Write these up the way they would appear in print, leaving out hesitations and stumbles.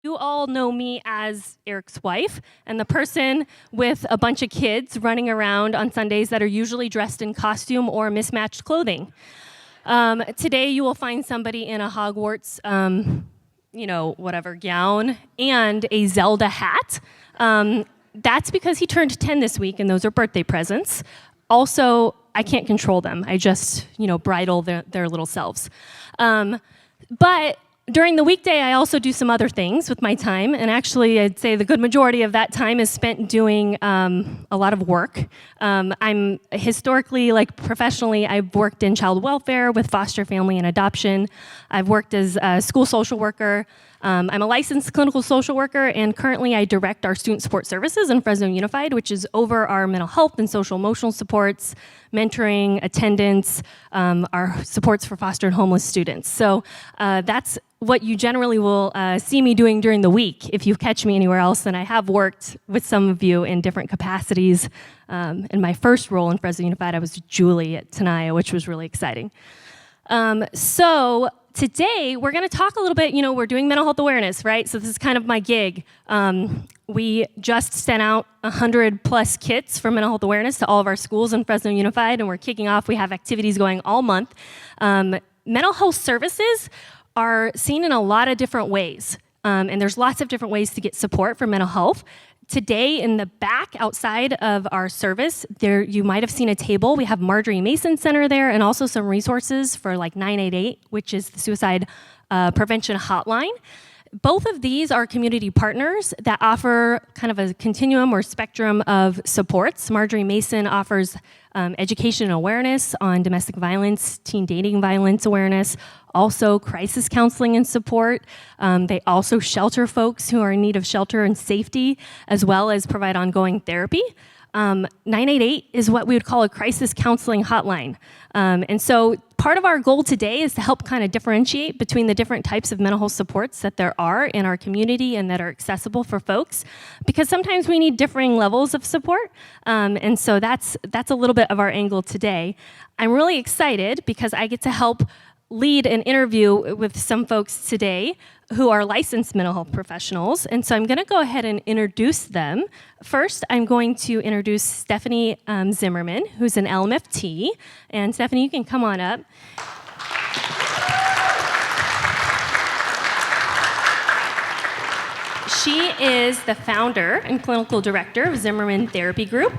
You all know me as Eric's wife and the person with a bunch of kids running around on Sundays that are usually dressed in costume or mismatched clothing. Today you will find somebody in a Hogwarts, whatever gown and a Zelda hat. That's because he turned 10 this week and those are birthday presents. Also, I can't control them. I just, bridle their little selves. But during the weekday, I also do some other things with my time, and actually, I'd say the good majority of that time is spent doing a lot of work. I'm historically, professionally, I've worked in child welfare with foster family and adoption. I've worked as a school social worker. I'm a licensed clinical social worker, and currently I direct our student support services in Fresno Unified, which is over our mental health and social emotional supports, mentoring, attendance, our supports for foster and homeless students. So that's what you generally will see me doing during the week. If you catch me anywhere else, then I have worked with some of you in different capacities. In my first role in Fresno Unified, I was Julie at Tenaya, which was really exciting. So today, we're going to talk a little bit, we're doing mental health awareness, right? So this is kind of my gig. We just sent out 100+ kits for mental health awareness to all of our schools in Fresno Unified, and we're kicking off. We have activities going all month. Mental health services are seen in a lot of different ways, and there's lots of different ways to get support for mental health. Today, in the back outside of our service, there you might have seen a table. We have Marjorie Mason Center there, and also some resources for 988, which is the suicide prevention hotline. Both of these are community partners that offer kind of a continuum or spectrum of supports. Marjorie Mason offers education and awareness on domestic violence, teen dating violence awareness, also crisis counseling and support. They also shelter folks who are in need of shelter and safety, as well as provide ongoing therapy. 988 is what we would call a crisis counseling hotline. And so part of our goal today is to help kind of differentiate between the different types of mental health supports that there are in our community and that are accessible for folks, because sometimes we need differing levels of support. And so that's a little bit of our angle today. I'm really excited because I get to help lead an interview with some folks today who are licensed mental health professionals, and so I'm going to go ahead and introduce them. First, I'm going to introduce Stephanie Zimmerman, who's an LMFT, and Stephanie, you can come on up. She is the founder and clinical director of Zimmerman Therapy Group,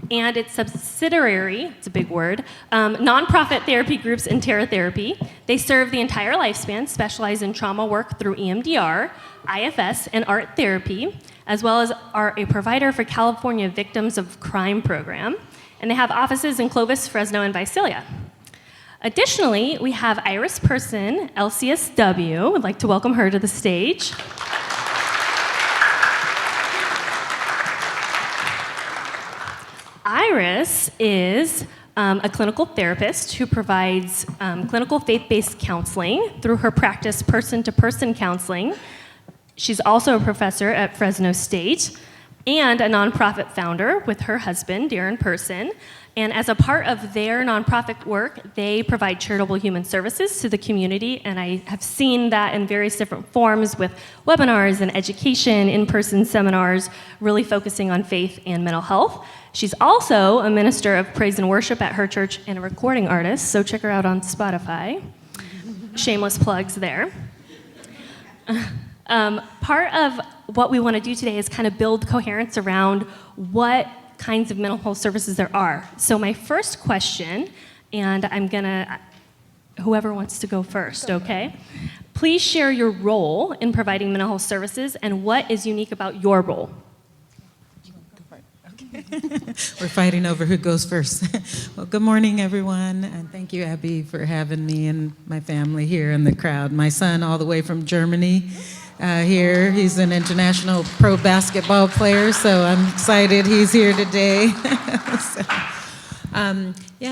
and its subsidiary, it's a big word, nonprofit therapy groups Entera Therapy. They serve the entire lifespan, specialize in trauma work through EMDR, IFS, and art therapy, as well as are a provider for California Victims of Crime program. And they have offices in Clovis, Fresno, and Visalia. Additionally, we have Iris Person, LCSW. I'd like to welcome her to the stage. Iris is a clinical therapist who provides clinical faith-based counseling through her practice person-to-person counseling. She's also a professor at Fresno State and a nonprofit founder with her husband, Darren Person. And as a part of their nonprofit work, they provide charitable human services to the community, and I have seen that in various different forms with webinars and education, in-person seminars, really focusing on faith and mental health. She's also a minister of praise and worship at her church and a recording artist, so check her out on Spotify. Shameless plugs there. Part of what we want to do today is kind of build coherence around what kinds of mental health services there are. So my first question, and I'm gonna, whoever wants to go first, okay? Please share your role in providing mental health services and what is unique about your role. We're fighting over who goes first. Well, good morning, everyone, and thank you, Abby, for having me and my family here in the crowd. My son, all the way from Germany, here. He's an international pro basketball player, so I'm excited he's here today.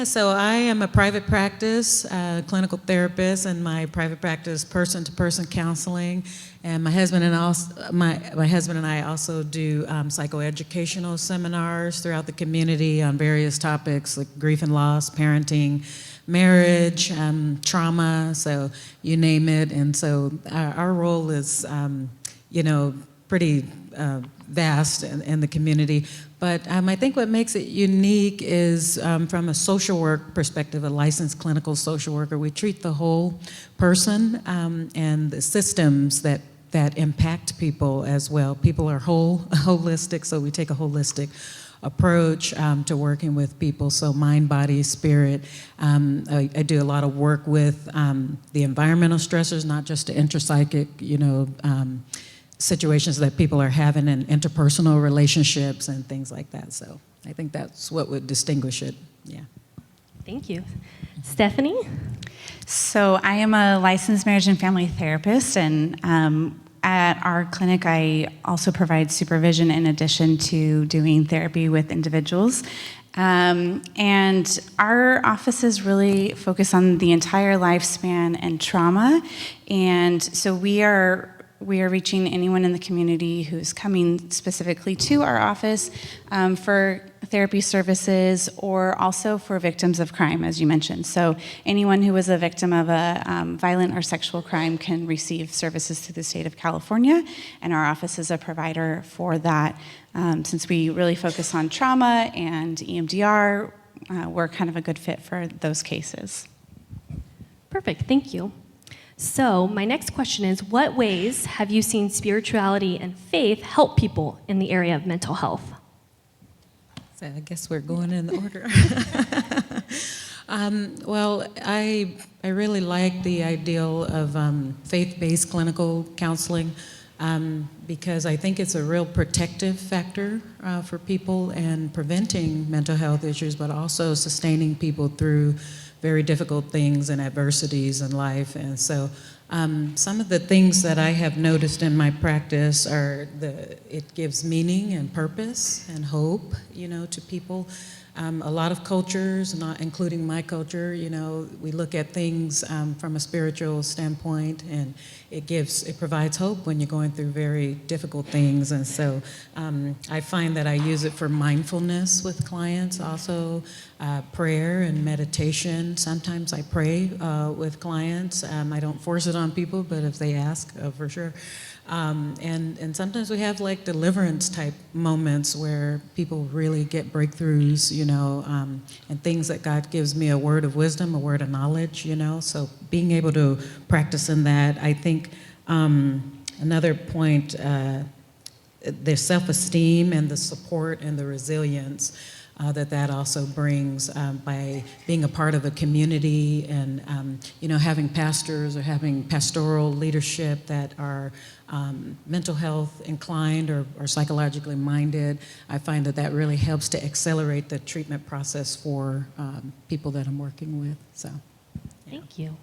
So I am a private practice clinical therapist, and my private practice person-to-person counseling. And my husband and I also do psychoeducational seminars throughout the community on various topics like grief and loss, parenting, marriage, trauma, so you name it. And so our role is pretty vast in the community. But I think what makes it unique is from a social work perspective, a licensed clinical social worker, we treat the whole person and the systems that impact people as well. People are holistic, so we take a holistic approach to working with people, so mind, body, spirit. I do a lot of work with the environmental stressors, not just the intrapsychic, situations that people are having in interpersonal relationships and things like that. So I think that's what would distinguish it, yeah. Thank you. Stephanie? So I am a licensed marriage and family therapist, and at our clinic, I also provide supervision in addition to doing therapy with individuals. And our offices really focus on the entire lifespan and trauma. And so we are reaching anyone in the community who's coming specifically to our office for therapy services, or also for victims of crime, as you mentioned. So anyone who was a victim of a violent or sexual crime can receive services through the state of California, and our office is a provider for that. Since we really focus on trauma and EMDR, we're kind of a good fit for those cases. Perfect, thank you. So my next question is, what ways have you seen spirituality and faith help people in the area of mental health? So I guess we're going in order. Well, I really like the ideal of faith-based clinical counseling because I think it's a real protective factor for people and preventing mental health issues, but also sustaining people through very difficult things and adversities in life. And so some of the things that I have noticed in my practice are it gives meaning and purpose and hope, to people. A lot of cultures, not including my culture, we look at things from a spiritual standpoint, and it provides hope when you're going through very difficult things. And so I find that I use it for mindfulness with clients, also prayer and meditation. Sometimes I pray with clients. I don't force it on people, but if they ask, for sure. And sometimes we have like deliverance type moments where people really get breakthroughs, and things that God gives me a word of wisdom, a word of knowledge, so being able to practice in that. I think another point, the self-esteem and the support and the resilience that also brings by being a part of a community and having pastors or having pastoral leadership that are mental health inclined or psychologically minded. I find that really helps to accelerate the treatment process for people that I'm working with. So, yeah. Thank you.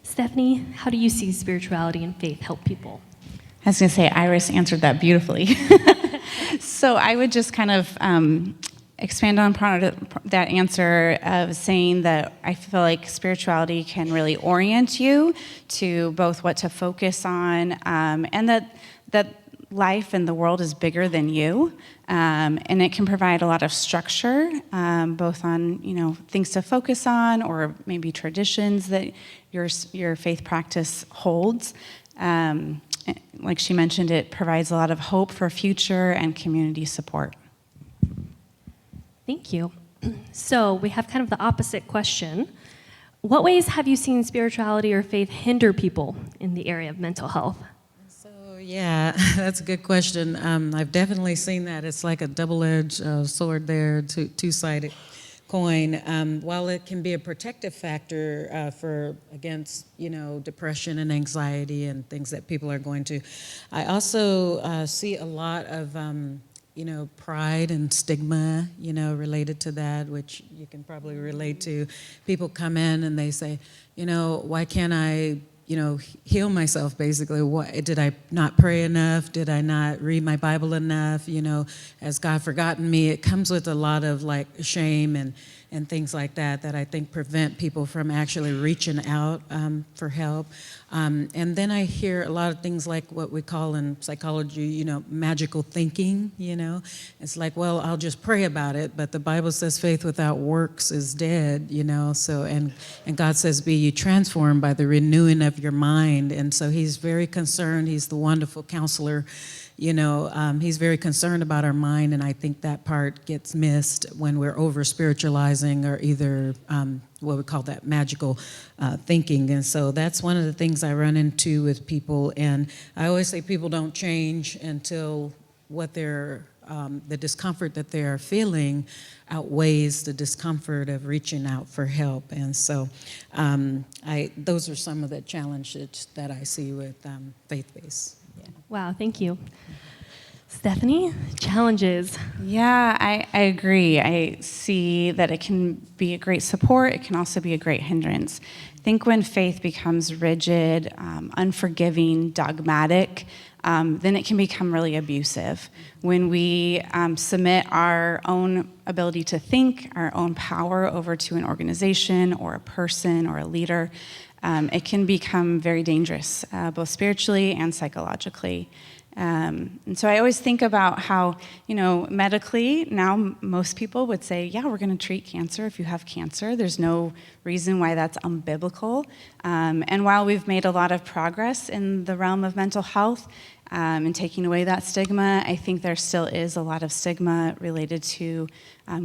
Stephanie, how do you see spirituality and faith help people? I was going to say, Iris answered that beautifully. So I would just kind of expand on part of that answer of saying that I feel like spirituality can really orient you to both what to focus on, and that life and the world is bigger than you, and it can provide a lot of structure, both on things to focus on, or maybe traditions that your faith practice holds. Like she mentioned, it provides a lot of hope for future and community support. Thank you. So we have kind of the opposite question. What ways have you seen spirituality or faith hinder people in the area of mental health? So yeah, that's a good question. I've definitely seen that. It's like a double-edged sword there, two-sided coin. While it can be a protective factor against depression and anxiety and things that people are going to, I also see a lot of pride and stigma, related to that, which you can probably relate to. People come in and they say, why can't I, heal myself, basically? Did I not pray enough? Did I not read my Bible enough? Has God forgotten me? It comes with a lot of shame, and and things like that I think prevent people from actually reaching out for help. And then I hear a lot of things like what we call in psychology, magical thinking, It's like, well, I'll just pray about it, but the Bible says faith without works is dead, so, and God says, be ye transformed by the renewing of your mind. And so he's very concerned. He's the wonderful counselor. He's very concerned about our mind, and I think that part gets missed when we're over spiritualizing or either what we call that magical thinking. And so that's one of the things I run into with people. And I always say people don't change until what they're the discomfort that they are feeling outweighs the discomfort of reaching out for help. And so those are some of the challenges that I see with faith-based. Yeah. Wow, thank you. Stephanie, challenges. Yeah, I agree. I see that it can be a great support. It can also be a great hindrance. I think when faith becomes rigid, unforgiving, dogmatic, then it can become really abusive. When we submit our own ability to think, our own power over to an organization or a person or a leader, it can become very dangerous, both spiritually and psychologically. And so I always think about how, medically, now most people would say, yeah, we're going to treat cancer if you have cancer. There's no reason why that's unbiblical. And while we've made a lot of progress in the realm of mental health and taking away that stigma, I think there still is a lot of stigma related to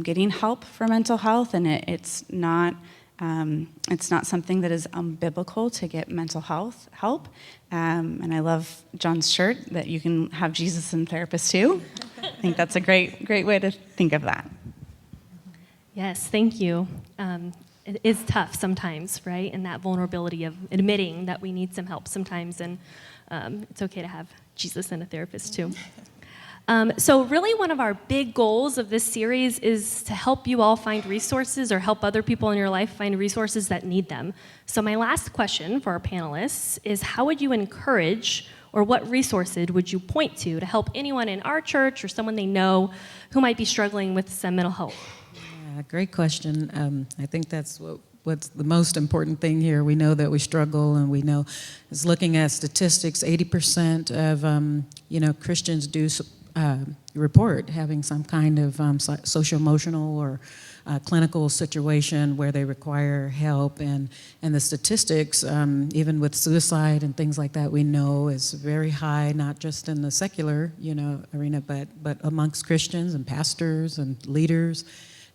getting help for mental health, and it's not something that is unbiblical to get mental health help. And I love John's shirt that you can have Jesus and therapist too. I think that's a great way to think of that. Yes, thank you. It is tough sometimes, right? And that vulnerability of admitting that we need some help sometimes, and it's okay to have Jesus and a therapist too. So really one of our big goals of this series is to help you all find resources or help other people in your life find resources that need them. So my last question for our panelists is, how would you encourage, or what resources would you point to help anyone in our church or someone they know who might be struggling with some mental health? Yeah, great question. I think that's what's the most important thing here. We know that we struggle, and we know, is looking at statistics, 80% of Christians do report having some kind of social-emotional or clinical situation where they require help, and the statistics, even with suicide and things like that, we know is very high, not just in the secular arena, but amongst Christians and pastors and leaders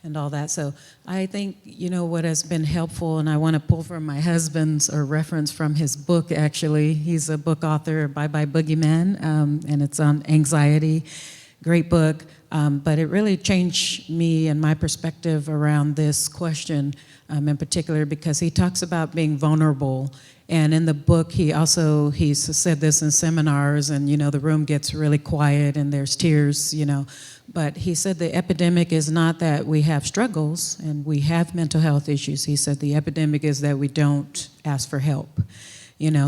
and all that. So I think, what has been helpful, and I want to pull from my husband's or reference from his book, actually. He's a book author, Bye Bye Boogeyman, and it's on anxiety. Great book, but it really changed me and my perspective around this question in particular, because he talks about being vulnerable. And in the book, he's said this in seminars, and the room gets really quiet and there's tears, But he said the epidemic is not that we have struggles and we have mental health issues. He said the epidemic is that we don't ask for help.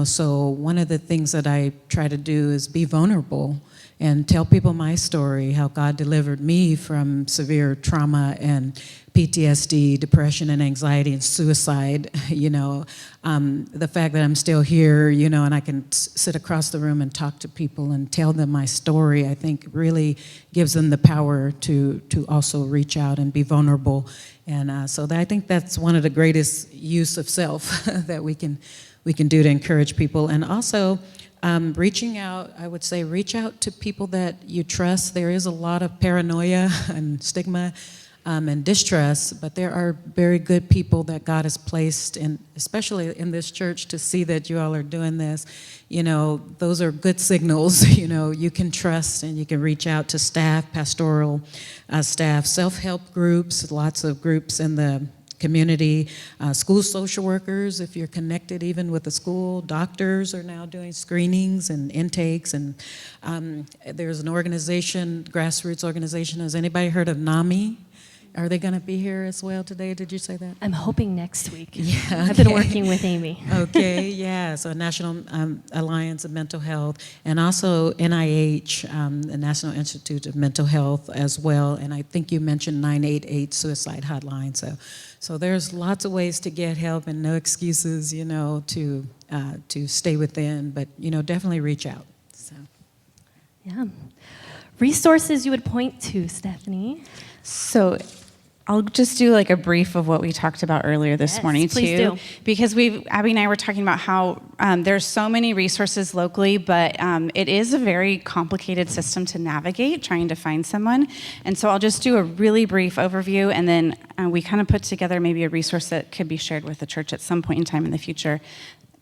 So one of the things that I try to do is be vulnerable and tell people my story, how God delivered me from severe trauma and PTSD, depression and anxiety and suicide, the fact that I'm still here, and I can sit across the room and talk to people and tell them my story, I think really gives them the power to also reach out and be vulnerable. And so I think that's one of the greatest use of self that we can do to encourage people. And also, reaching out, I would say reach out to people that you trust. There is a lot of paranoia and stigma and distrust, but there are very good people that God has placed in, especially in this church, to see that you all are doing this. Those are good signals. You can trust, and you can reach out to staff, pastoral staff, self-help groups, lots of groups in the community, school social workers, if you're connected even with the school. Doctors are now doing screenings and intakes, and there's an organization, grassroots organization. Has anybody heard of NAMI? are they going to be here as well today? Did you say that? I'm hoping next week. Yeah, I've been okay. working with Amy. Okay, yeah, so National Alliance of Mental Health, and also NIH, the National Institute of Mental Health as well, and I think you mentioned 988 suicide hotline, so there's lots of ways to get help and no excuses, you know, to stay within, but, you know, definitely reach out. So. Yeah. Resources you would point to, Stephanie? So I'll just do like a brief of what we talked about earlier this morning please too, do. because Abby and I were talking about how there's so many resources locally, but it is a very complicated system to navigate, trying to find someone. And so I'll just do a really brief overview, and then we kind of put together maybe a resource that could be shared with the church at some point in time in the future,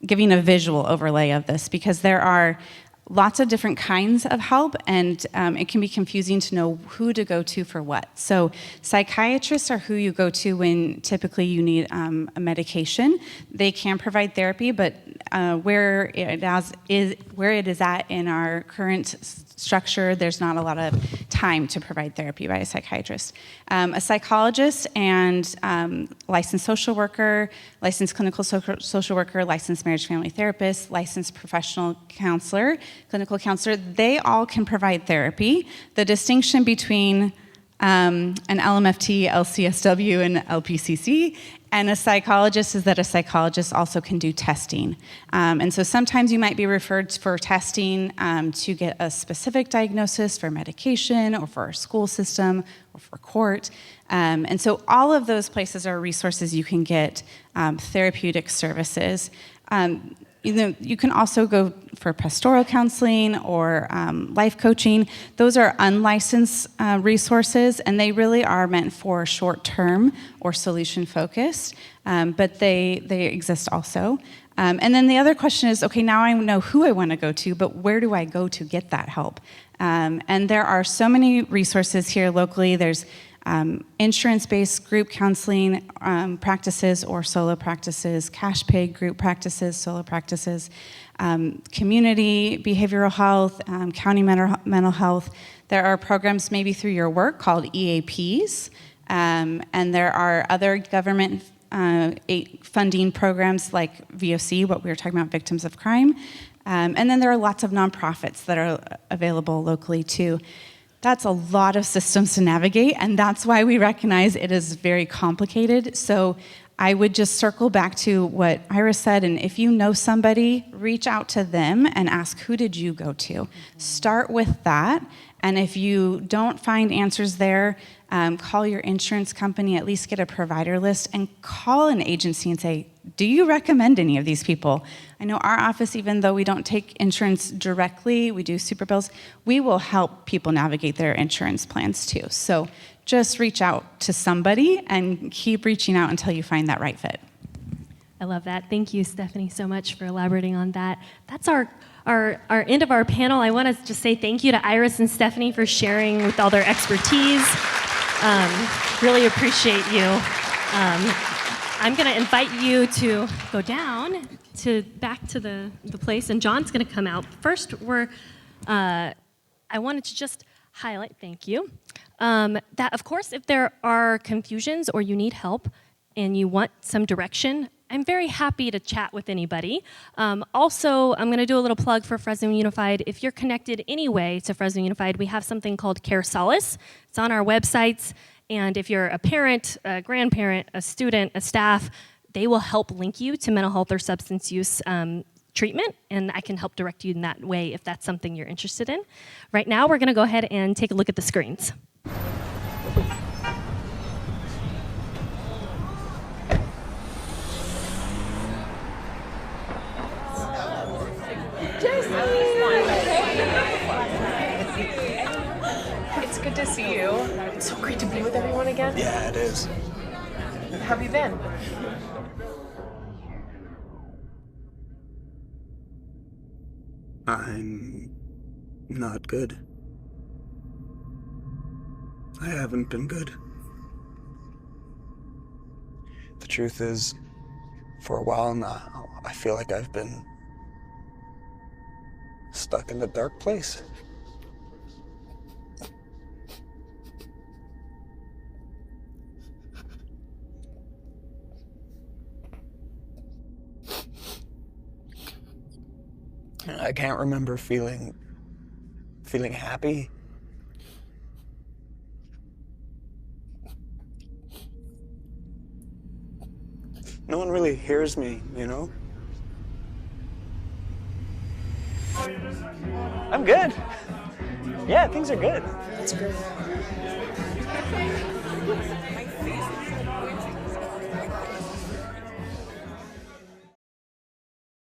giving a visual overlay of this, because there are lots of different kinds of help, and it can be confusing to know who to go to for what. So psychiatrists are who you go to when typically you need a medication. They can provide therapy, but where it is at in our current structure, there's not a lot of time to provide therapy by a psychiatrist. A psychologist and licensed social worker, licensed clinical social worker, licensed marriage family therapist, licensed professional counselor, clinical counselor, they all can provide therapy. The distinction between an LMFT, LCSW, and LPCC, and a psychologist is that a psychologist also can do testing. And so sometimes you might be referred for testing to get a specific diagnosis for medication or for our school system or for court. And so all of those places are resources you can get therapeutic services. You can also go for pastoral counseling or life coaching. Those are unlicensed resources, and they really are meant for short-term or solution-focused, but they exist also. And then the other question is, okay, now I know who I want to go to, but where do I go to get that help? And there are so many resources here locally. There's insurance-based group counseling practices or solo practices, cash pay group practices, solo practices, community behavioral health, county mental health. There are programs maybe through your work called EAPs, and there are other government funding programs like VOC, what we were talking about, victims of crime. And then there are lots of nonprofits that are available locally too. That's a lot of systems to navigate, and that's why we recognize it is very complicated. So I would just circle back to what Iris said, and if you know somebody, reach out to them and ask, who did you go to? Start with that, and if you don't find answers there, call your insurance company, at least get a provider list, and call an agency and say, do you recommend any of these people? I know our office, even though we don't take insurance directly, we do super bills, we will help people navigate their insurance plans too. So just reach out to somebody and keep reaching out until you find that right fit. I love that. Thank you, Stephanie, so much for elaborating on that. That's our end of our panel. I want to just say thank you to Iris and Stephanie for sharing with all their expertise. Really appreciate you. I'm going to invite you to go down back to the place, and John's going to come out. First, I wanted to just highlight, thank you, that of course, if there are confusions or you need help and you want some direction, I'm very happy to chat with anybody. Also, I'm going to do a little plug for Fresno Unified. If you're connected anyway to Fresno Unified, we have something called Care Solace. It's on our websites. And if you're a parent, a grandparent, a student, a staff, they will help link you to mental health or substance use treatment, and I can help direct you in that way if that's something you're interested in. Right now, we're going to go ahead and take a look at the screens. It's good to see you. It's so great to be with everyone again. Yeah, it is. How have you been? I'm not good. I haven't been good. The truth is, for a while now, I feel like I've been stuck in a dark place. I can't remember feeling happy. No one really hears me, you know? I'm good. Yeah, things are good. That's great. My face is